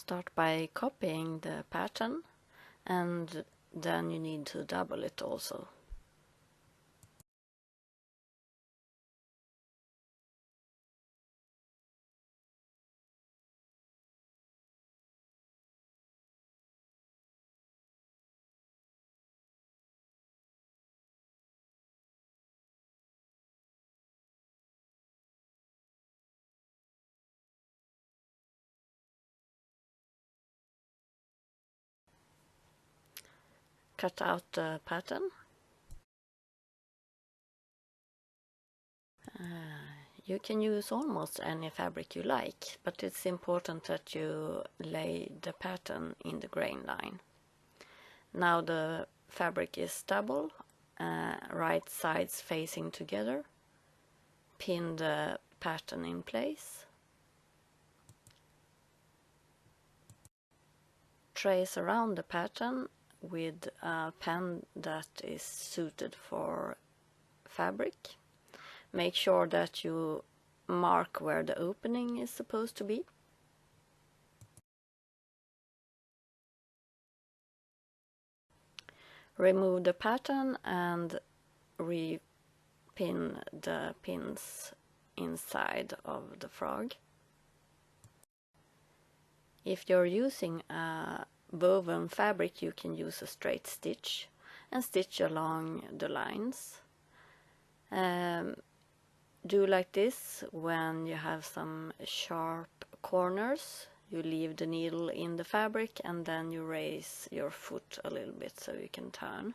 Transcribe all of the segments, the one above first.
Start by copying the pattern, and then you need to double it also. Cut out the pattern. You can use almost any fabric you like, but it's important that you lay the pattern in the grain line. Now the fabric is double, right sides facing together. Pin the pattern in place. Trace around the pattern with a pen that is suited for fabric. Make sure that you mark where the opening is supposed to be. Remove the pattern and re-pin the pins inside of the frog. If you're using a woven fabric, you can use a straight stitch and stitch along the lines. Do like this when you have some sharp corners. You leave the needle in the fabric and then you raise your foot a little bit so you can turn.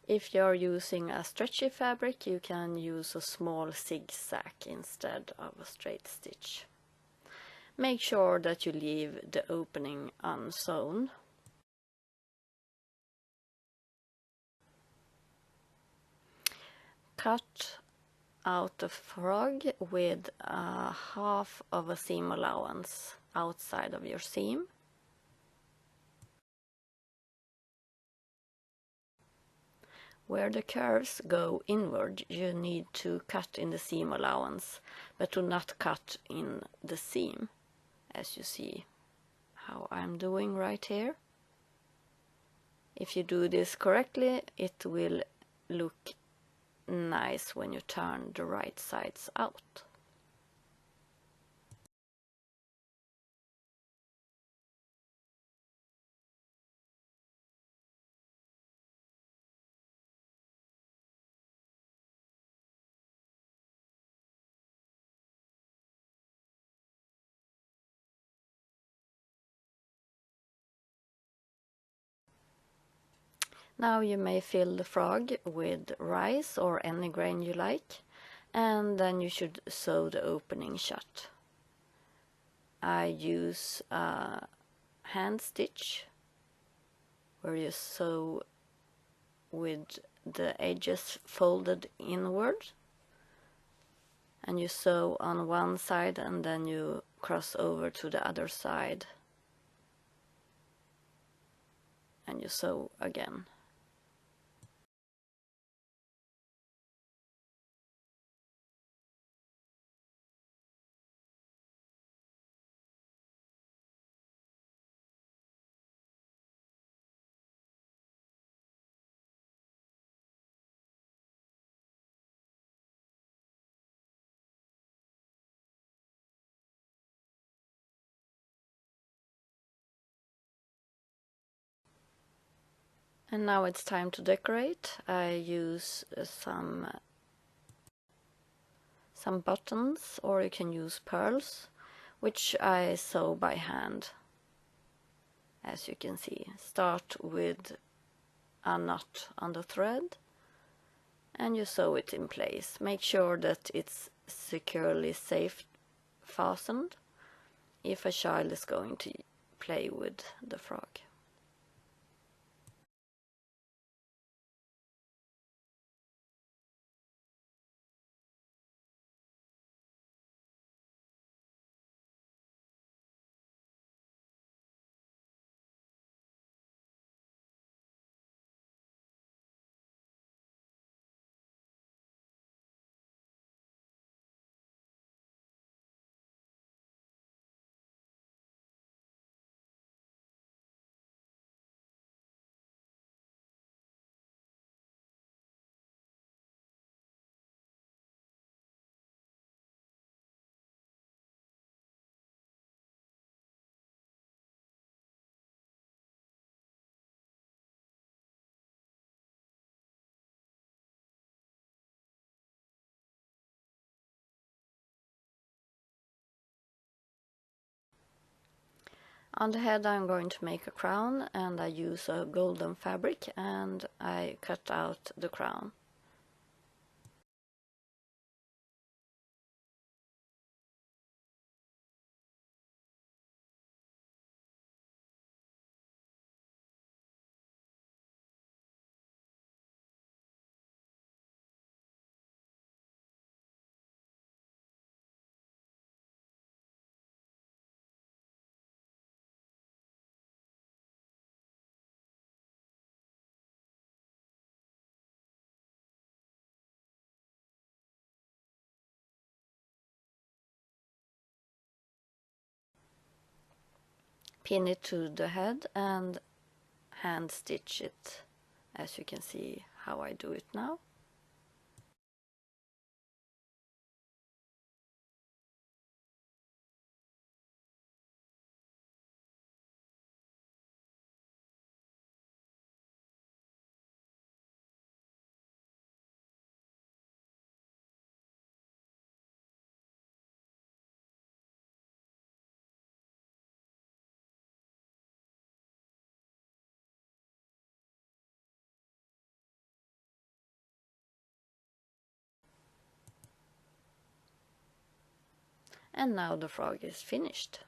If you're using a stretchy fabric, you can use a small zigzag instead of a straight stitch. Make sure that you leave the opening unsewn. Cut out the frog with half of a seam allowance outside of your seam. Where the curves go inward, you need to cut in the seam allowance, but do not cut in the seam, as you see how I'm doing right here. If you do this correctly, it will look nice when you turn the right sides out. Now you may fill the frog with rice or any grain you like, and then you should sew the opening shut. I use a hand stitch where you sew with the edges folded inward, and you sew on one side and then you cross over to the other side and you sew again. And now it's time to decorate. I use some buttons, or you can use pearls, which I sew by hand. As you can see, start with a knot on the thread and you sew it in place. Make sure that it's securely safe fastened if a child is going to play with the frog. On the head I'm going to make a crown, and I use a golden fabric and I cut out the crown. Pin it to the head and hand stitch it, as you can see how I do it now. And now the frog is finished.